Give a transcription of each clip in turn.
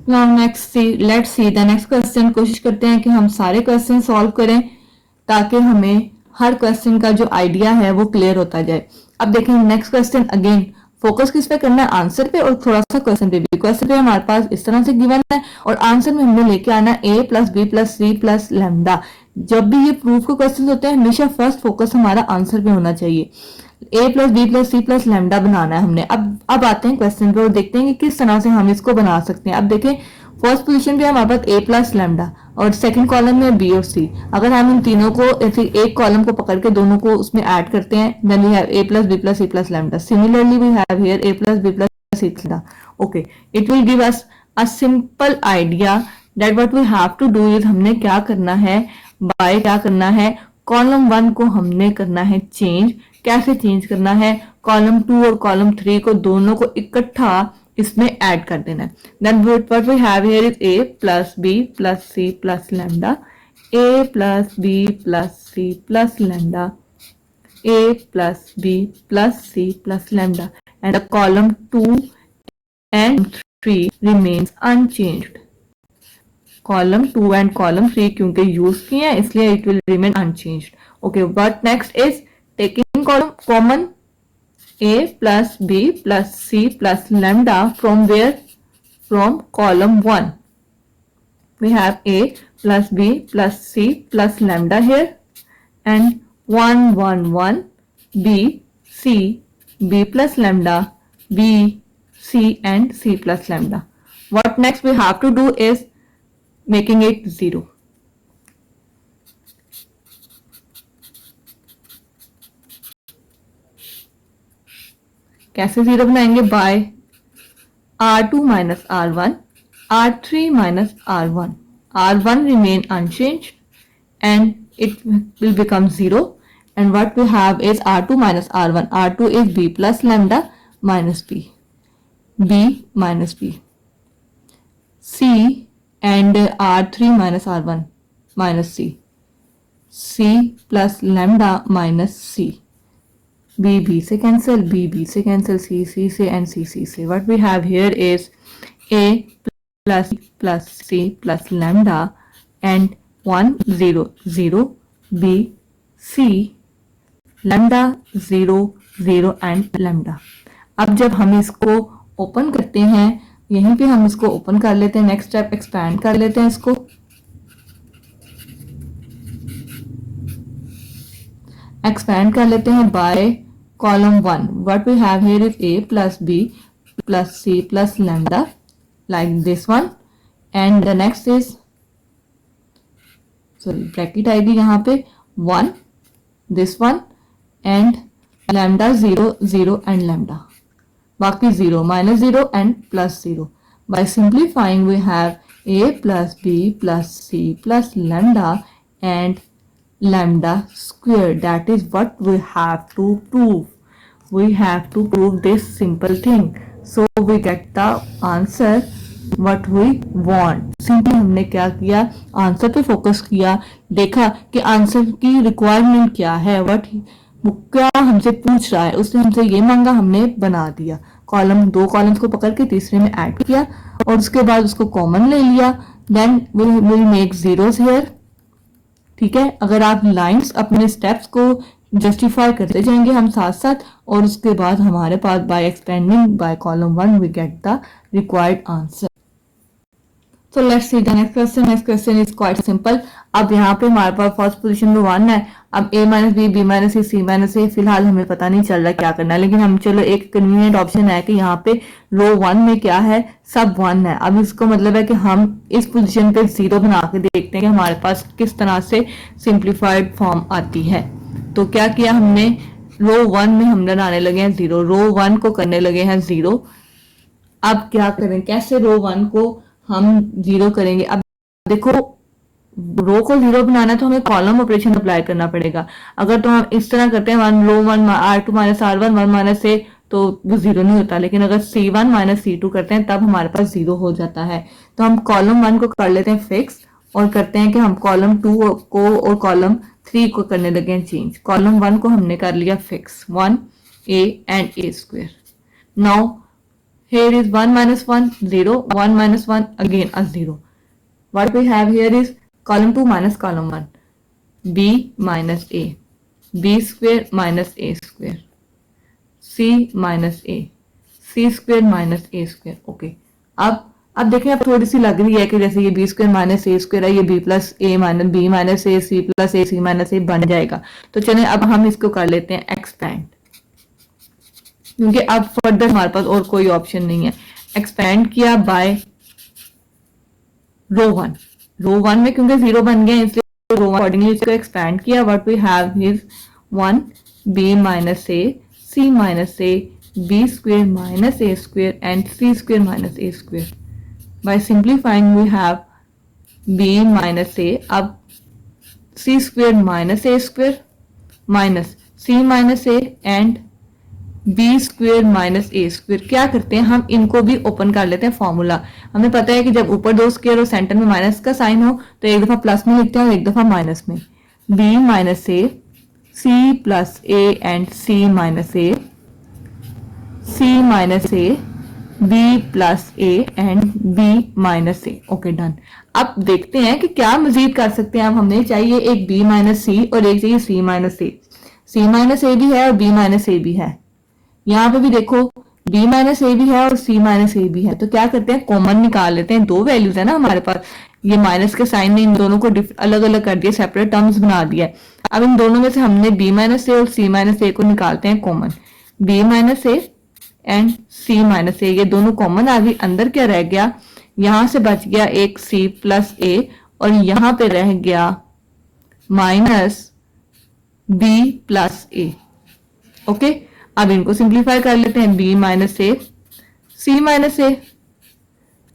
Now next see, let's see the next question. कोशिश करते हैं कि हम सारे क्वेश्चन सॉल्व करें ताकि हमें हर क्वेश्चन का जो आइडिया है वो क्लियर होता जाए। अब देखें नेक्स्ट क्वेश्चन, अगेन फोकस किस पे करना है, आंसर पे और थोड़ा सा क्वेश्चन पे भी। क्वेश्चन पे हमारे पास इस तरह से गिवन है और आंसर में हमने लेके आना है a plus B plus C plus lambda. जब भी ये प्रूफ के क्वेश्चन होते हैं हमेशा फर्स्ट फोकस हमारा आंसर पे होना चाहिए। a plus B plus C plus lambda बनाना है हमने। अब आते हैं क्वेश्चन पे और देखते हैं कि किस तरह से हम इसको बना सकते हैं। अब देखें फर्स्ट पोजीशन पे हमारे पास a प्लस लैम्डा और सेकंड कॉलम में b और c। अगर हम इन तीनों को ऐसे एक कॉलम को पकड़ के दोनों को उसमें ऐड करते हैं, then we have a plus b plus c plus lambda. Similarly we have here a plus b plus c lambda. Okay, it will give us a simple idea that what we have to do is, हमने क्या करना है, bye क्या करना है, column 1 को हमने करना है चेंज। कैसे चेंज करना है, कॉलम 2 और कॉलम 3 को दोनों को इकट्ठा इसमें ऐड कर देना है। Then what we have here is a plus b plus c plus lambda, a plus b plus c plus lambda, a plus b plus c plus lambda, and the column 2 and 3 remains unchanged. Column 2 and column 3 क्योंकि use किए हैं इसलिए it will remain unchanged. Okay, but next is taking column common a plus b plus c plus lambda from where, from column 1 we have a plus b plus c plus lambda here, and 1 1 1 b c b plus lambda b c and c plus lambda. What next we have to do is making it 0. कैसे 0 बनाएंगे, bye r2 minus r1, r3 minus r1. r1 remain unchanged and it will become 0, and what we have is r2 minus r1. r2 is b plus lambda minus b, b minus b, c and r3 minus r1 minus c, c plus lambda minus c, b से cancel, b से cancel, c से and c से। What we have here is a plus c plus lambda and 1 0 0 b c lambda 0 0 and lambda. अब जब हम इसको open करते हैं, यहीं पे हम इसको ओपन कर लेते हैं। नेक्स्ट स्टेप एक्सपैंड कर लेते हैं इसको। एक्सपैंड कर लेते हैं by column 1। What we have here is a plus b plus c plus lambda like this one, and the next is, sorry bracket आएगी यहाँ पे 1 this one and lambda 0 0 and lambda, बाकी 0 minus 0 and plus 0. By simplifying we have a plus b plus c plus lambda and lambda square. That is what we have to prove. We have to prove this simple thing. So we get the answer what we want. Simply हमने क्या किया, answer पे focus किया, देखा कि answer की requirement क्या है, व्हाट क्या हमसे पूछ रहा है, उसने हमसे ये मांगा, हमने बना दिया। कॉलम 2 कॉलम्स को पकड़ के तीसरे में ऐड किया और उसके बाद उसको कॉमन ले लिया। Then will make zeros here. ठीक है, अगर आप लाइंस अपने स्टेप्स को जस्टिफाई करते जाएंगे हम साथ साथ, और उसके बाद हमारे पास by expanding by column 1 we get the required answer. So let's see the next question. Next question is quite simple. अब यहाँ पे हमारे पास फर्स्ट पोजीशन में 1 है। अब a minus B, B minus C, C minus A, फिलहाल हमें पता नहीं चल रहा क्या करना है, लेकिन हम चलो एक कन्वीनियंट ऑप्शन है कि यहाँ पे रो 1 में क्या है, सब 1 है। अब इसको मतलब है कि हम इस पोजीशन पे 0 बना के देखते हैं कि हमारे पास किस तरह से सिंप्लीफाइड फॉर्म आती है। तो क्या किया हमने, रो 1 में हम बनाने लगे हैं 0, रो 1 को करने लगे हैं 0। अब क्या करें, कैसे रो 1 को हम 0 करेंगे। अब देखो रो को 0 बनाना है तो हमें कॉलम ऑपरेशन अप्लाई करना पड़ेगा। अगर तो हम इस तरह करते हैं 1 रो 1 r2 माइनस r1 1 माइनस ए, तो वो 0 नहीं होता। लेकिन अगर c1 माइनस c2 करते हैं तब हमारे पास 0 हो जाता है। तो हम कॉलम 1 को कर लेते हैं फिक्स और करते हैं कि हम कॉलम 2 को और कॉलम 3 को करने लगे हैं चेंज। कॉलम 1 को हमने कर लिया fix 1 a and a square. Now here is 1 minus 1 0, 1 minus 1 again a 0. What we have here is column 2 minus column 1, b minus a, b square minus a square, c minus a, c square minus a square. Okay, अब देखें, अब थोड़ी सी लग रही है कि जैसे ये B square minus A square है, ये B plus A minus B minus A, C plus A, C minus ए बन जाएगा। तो चलें अब हम इसको कर लेते हैं एक्सपैंड, क्योंकि अब फर्दर हमारे पास और कोई ऑप्शन नहीं है। एक्सपैंड किया बाय रो वन में, क्योंकि 0 बन गया इसलिए रो वन अकॉर्डिंगली इसको एक्सपैंड किया। What we have is 1 b minus A, c minus A, b square minus A square and c square minus A square. By simplifying we have b minus A, अब c square minus A square minus c minus A and B square minus A square. क्या करते हैं, हम इनको भी open कर लेते हैं फॉर्मूला। हमें पता है कि जब ऊपर दो स्क्वेयर और सेंटर में माइनस का साइन हो तो एक दफा प्लस में लिखते हैं और एक दफा माइनस में। B minus A, C plus A and C minus A, C minus A, B plus A and B minus A. Okay done. अब देखते हैं कि क्या मजीद कर सकते हैं। अब हमें चाहिए एक बी माइनस सी और एक चाहिए सी माइनस ए। सी माइनस ए भी है और बी माइनस ए भी है। यहाँ पे भी देखो b माइनस ए भी है और c माइनस ए भी है। तो क्या करते हैं, कॉमन निकाल लेते हैं। दो वैल्यूज है ना हमारे पास, ये माइनस के साइन ने इन दोनों को अलग अलग कर दिया, सेपरेट टर्म्स बना दिया है। अब इन दोनों में से हमने b माइनस ए और c माइनस ए को निकालते हैं common. b minus A and c minus A, ये दोनों कॉमन आ गई। अंदर क्या रह गया, यहां से बच गया एक c प्लस ए और यहां पे रह गया minus b plus A. Okay, अब इनको सिंप्लीफाई कर लेते हैं। b minus A, c minus A,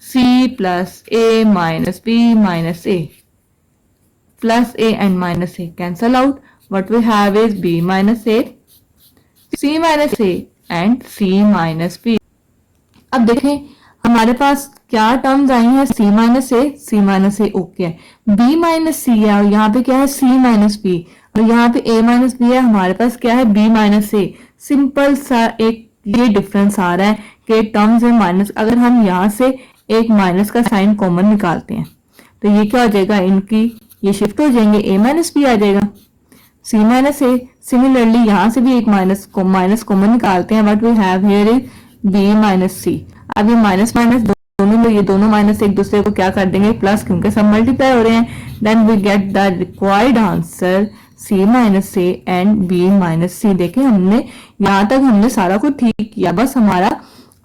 c plus A minus b minus A, plus A and minus A cancel out. What we have is b minus A, c minus A and c minus b। अब देखें हमारे पास क्या terms आई हैं, c minus A, c minus A okay है, b minus सी है और यहाँ पे क्या है c माइनस b और यहाँ पे a माइनस बी है। हमारे पास क्या है b माइनस ए। सिंपल सा एक ये डिफरेंस आ रहा है कि टर्म्स में माइनस, अगर हम यहाँ से एक माइनस का साइन कॉमन निकालते हैं तो ये क्या हो जाएगा, इनकी ये शिफ्ट हो जाएंगे, a माइनस बी आ जाएगा, c माइनस ए। सिमिलरली यहाँ से भी एक माइनस कॉमन निकालते हैं। What we have here is b minus C. अब ये माइनस माइनस दोनों में, ये दोनों माइनस एक दूसरे को क्या कर देंगे, प्लस, क्योंकि सब मल्टीप्लाई हो रहे हैं। Then we get the required answer c minus A and b minus C. देखें हमने यहाँ तक हमने सारा कुछ ठीक किया, बस हमारा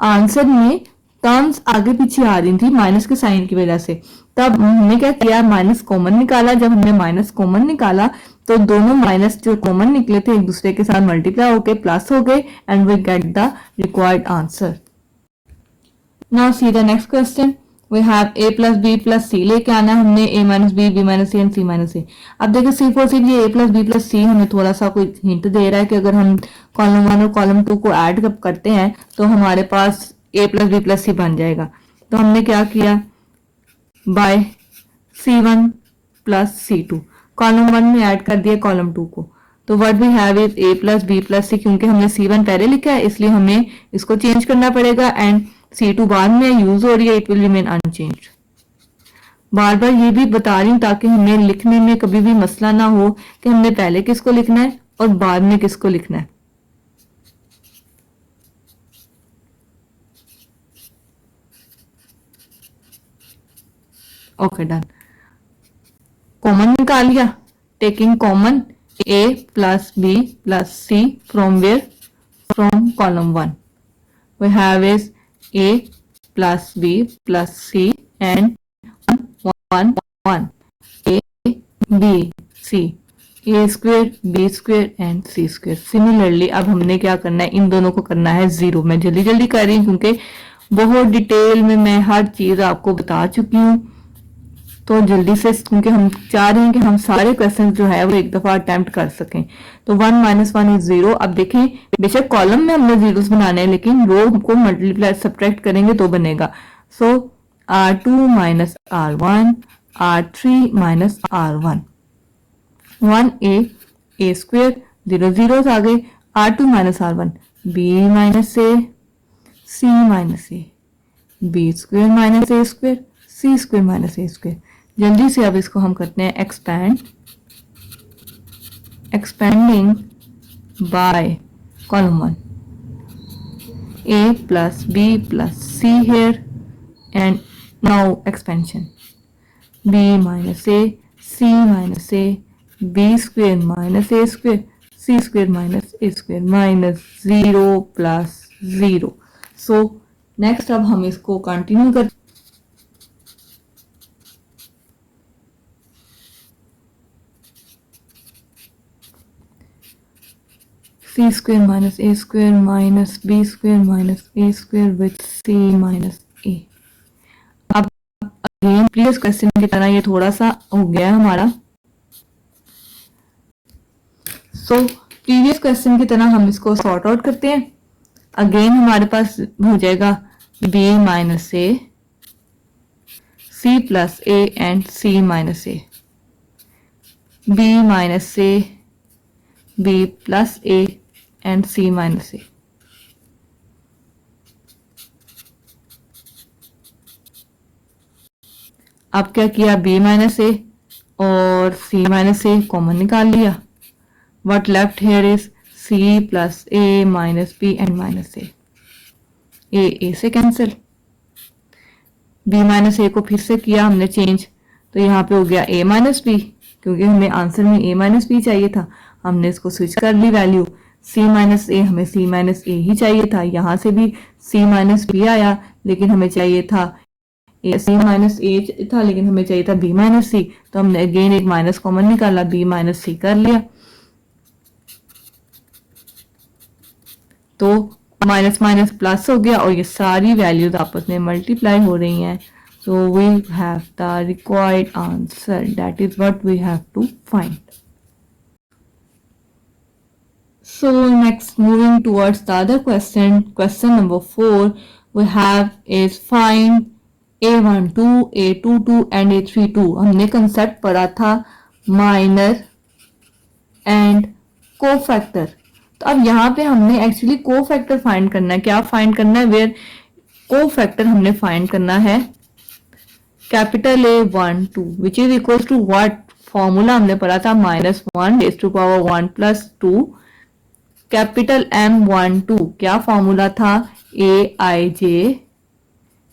आंसर में टर्म्स आगे पीछे आ रही थी माइनस के साइन की वजह से। तब हमने क्या किया, माइनस कॉमन निकाला। जब हमने माइनस कॉमन निकाला तो दोनों माइनस जो कॉमन निकले थे एक दूसरे के साथ मल्टीप्लाई होके प्लस हो गए and we get the required answer. Now see the next question. We have a plus B plus C लेके आना है हमने, a minus B, B minus C and C minus A. अब देखो C4 से भी a plus B plus C हमें थोड़ा सा कोई हिंट दे रहा है कि अगर हम कॉलम 1 और कॉलम 2 को ऐड करते हैं तो हमारे पास a प्लस बी प्लस सी बन जाएगा। तो हमने क्या किया, bye C1 plus C2 column 1 में ऐड कर दिया कॉलम 2 को। तो what we have is a plus B plus C, क्योंकि हमने C1 पहले लिखा है इसलिए हमें इसको चेंज करना पड़ेगा एंड C2 बाद में यूज हो रही है, इट विल रिमेन अनचेंज्ड। बार बार ये भी बता रही हूँ ताकि हमें लिखने में कभी भी मसला ना हो कि हमने पहले किसको लिखना है और बाद में किसको लिखना है। Okay done. कॉमन निकाल लिया, taking common a plus b plus c from where, from column 1 we have is a plus b plus c and 1 1 a b c, a square b square and c square। Similarly अब हमने क्या करना है, इन दोनों को करना है zero. मैं जल्दी जल्दी कर रही हूँ क्योंकि बहुत डिटेल में मैं हर चीज आपको बता चुकी हूँ, तो जल्दी से, क्योंकि हम चाह रहे हैं कि हम सारे क्वेश्चन जो है वो एक दफा अटेम्प्ट कर सकें। तो 1 माइनस 1 इज 0। अब देखें बेशक कॉलम में हमने जीरोस बनाने हैं लेकिन रो को मल्टीप्लाई सब्ट्रैक्ट करेंगे तो बनेगा। So R2 minus R1, R3 minus R1, 1a square, 0 zeros आ गए, R2 minus R1, b minus A, c minus A, B square minus A square, C square minus A square. जल्दी से अब इसको हम करते हैं expanding by column 1, a plus b plus c here, and now expansion b minus a, c minus a, b square minus a square, c square minus a square minus 0 plus 0. So next अब हम इसको continue कर c square minus a square minus b square minus a square with c minus a. अब again previous question की तरह ये थोड़ा सा हो गया हमारा। सो प्रीवियस क्वेश्चन की तरह हम इसको सॉर्ट आउट करते हैं। अगेन हमारे पास हो जाएगा b minus A, c plus a and c minus a, b minus a, b plus a and c minus a. अब क्या किया, b माइनस ए और c माइनस ए कॉमन निकाल लिया। What left here is c plus a minus b and minus a. a से cancel, b minus ए को फिर से किया हमने चेंज, तो यहाँ पे हो गया a माइनस बी, क्योंकि हमें आंसर में a माइनस बी चाहिए था, हमने इसको स्विच कर ली वैल्यू। c माइनस ए, हमें c माइनस ए ही चाहिए था, यहाँ से भी c माइनस बी आया, लेकिन हमें चाहिए था c माइनस ए था, लेकिन हमें चाहिए था b माइनस सी, तो हमने अगेन एक माइनस कॉमन निकाला, b माइनस सी कर लिया, तो माइनस माइनस प्लस हो गया और ये सारी वैल्यूज आपस में मल्टीप्लाई हो रही हैं। So we have the required answer, that is what we have to find. So next, moving towards the other question, question number 4 we have is find a12, a22 and a32. हमने concept पढ़ा था minor and cofactor, तो अब यहाँ पे हमने actually cofactor find करना है। क्या फाइंड करना है, वेयर कोफैक्टर हमने फाइंड करना है capital A12 which is equal to what, formula हमने पढ़ा था -1 raise to power 1 plus 2, capital M12 क्या फॉर्मूला था, AIJ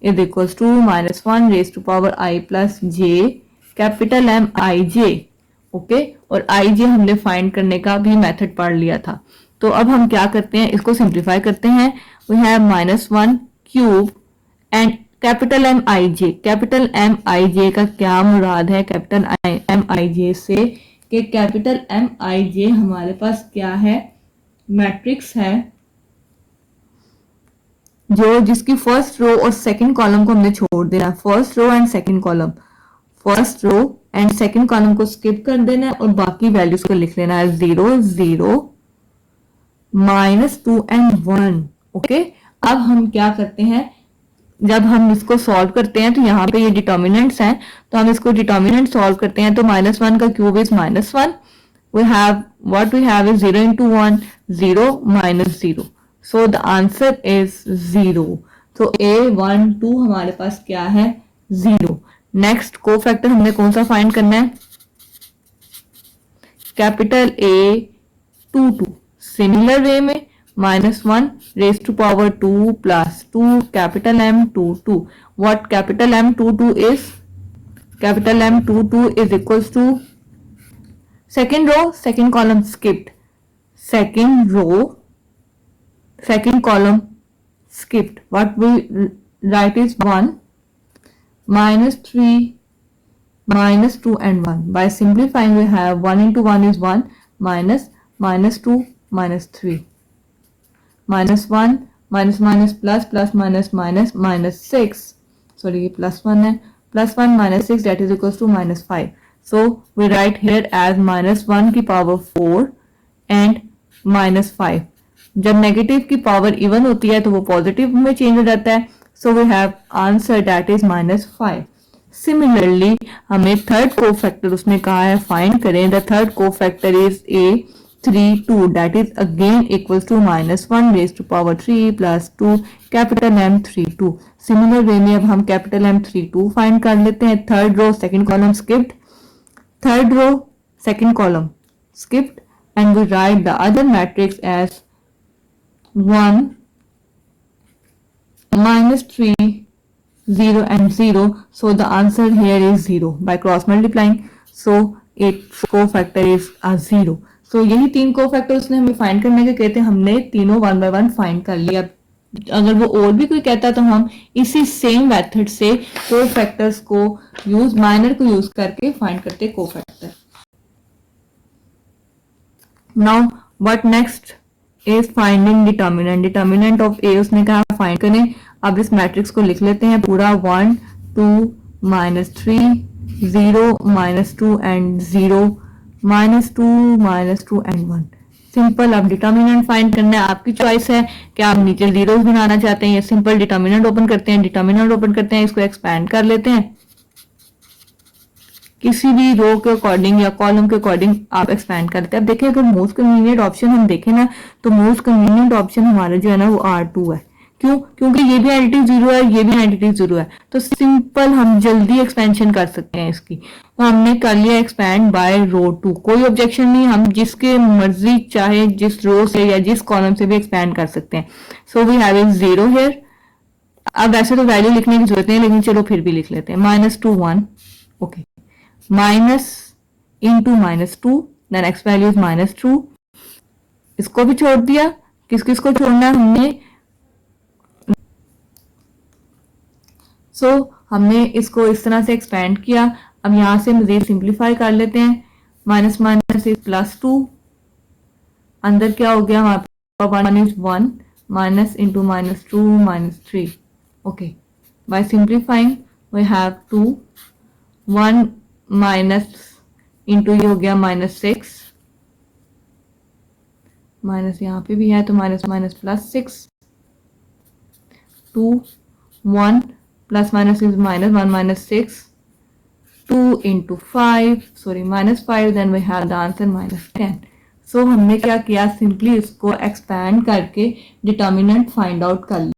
is equal to -1 raise to power I plus J, capital MIJ, okay. और IJ हमने फाइंड करने का भी मेथड पढ़ लिया था। तो अब हम क्या करते हैं, इसको सिंप्लीफाई करते हैं। We have -1 cube and capital MIJ, capital MIJ का क्या मुराद है, कैपिटल MIJ से कि कैपिटल MIJ हमारे पास क्या है, मैट्रिक्स है जो जिसकी फर्स्ट रो और सेकंड कॉलम को हमने छोड़ देना, first row and second column, first row and second column को स्किप कर देना है और बाकी वैल्यूज को लिख लेना है 0 0 -2 एंड 1, ओके। अब हम क्या करते हैं, जब हम इसको सॉल्व करते हैं तो यहाँ पे ये डिटर्मिनेंट्स हैं, तो हम इसको डिटर्मिनेंट सॉल्व करते हैं, तो -1 का cube is -1, we have what we have is 0 into 1 0 minus 0, so the answer is 0. so A12 हमारे पास क्या है, 0. नेक्स्ट कोफैक्टर हमने कौन सा फाइंड करना है, कैपिटल A22, सिमिलर वे में -1 raise to power 2 plus 2, capital M22, what capital M22 is, capital M22 is equals to second row second column skipped, second row second column skipped, what we write is 1 -3 -2 and 1. By simplifying we have 1 into 1 is 1 minus -2 -3 -1 minus plus plus minus 6, sorry ये +1 है, +1 -6 that is equals to -5. So we write here as -1 की power 4 and -5. जब negative की power even होती है तो वो positive में चेंज हो जाता है, so we have answer that is -5. Similarly हमें थर्ड कोफैक्टर उसने कहा है फाइंड करें, the third cofactor is 3 2 that is again equals to minus 1 raised to power 3 plus 2 capital M 3 2. Similar way में अब हम capital M 3 2 फाइंड कर लेते हैं. Third row second column skipped, third row second column skipped, and we write the other matrix as 1 minus 3 0 and 0. So the answer here is 0 by cross multiplying. So its cofactor is a 0. So यही तीन cofactor उसने हमें find करने के कहते हैं. हमने तीनों वन बाय वन फाइंड कर लिया. अगर वो और भी कोई कहता तो हम इसी सेम मेथड से कोफैक्टर्स को यूज माइनर को यूज करके फाइंड करते cofactor. Now what next is finding determinant. Determinant of A उसने कहा फाइंड करें. अब इस मैट्रिक्स को लिख लेते हैं पूरा 1 2 -3 0 -2 एंड 0 -2 एंड 1. सिंपल. अब डिटर्मिनेंट फाइंड करना है. आपकी चॉइस है कि आप नीचे जीरोस बनाना चाहते हैं या सिंपल डिटर्मिनेंट ओपन करते हैं. डिटर्मिनेंट ओपन करते हैं, इसको एक्सपैंड कर लेते हैं. किसी भी रो के अकॉर्डिंग या कॉलम के अकॉर्डिंग आप एक्सपैंड करते हैं. अब देखिए अगर मोस्ट कन्वीनियंट ऑप्शन हम देखें ना तो मोस्ट कन्वीनियंट ऑप्शन हमारा जो है ना वो R2 है. क्यों? क्योंकि ये भी आइडेंटिटी 0 है, ये भी आइडेंटिटी 0 है. तो सिंपल हम जल्दी एक्सपेंशन कर सकते हैं इसकी. तो हमने कर लिया एक्सपैंड बाय रो 2. कोई ऑब्जेक्शन नहीं. हम जिसके मर्जी चाहे जिस रो से या जिस कॉलम से भी एक्सपैंड कर सकते हैं. So we have it 0 here. अब वैसे तो वैल्यू लिखने की जरूरत नहीं, लेकिन चलो फिर भी लिख लेते हैं. -2 1. Okay. Minus into -2 then next value is -2. इसको भी छोड़ दिया. किस किस को छोड़ना है हमने. हमने इसको इस तरह से एक्सपेंड किया. अब यहां से मजीद सिंप्लीफाई कर लेते हैं. Minus minus is +2. अंदर क्या हो गया हमारे पास 1 is 1 minus into -2 -3. Okay. By simplifying we have 2 1 minus into ये हो गया -6 माइनस यहाँ पे भी है तो minus minus +6 2 1 plus minus is -1 -6 2 into 5 sorry -5 then we have the answer -10. So हमने क्या किया सिंपली इसको एक्सपैंड करके डिटर्मिनेंट फाइंड आउट कर लिया.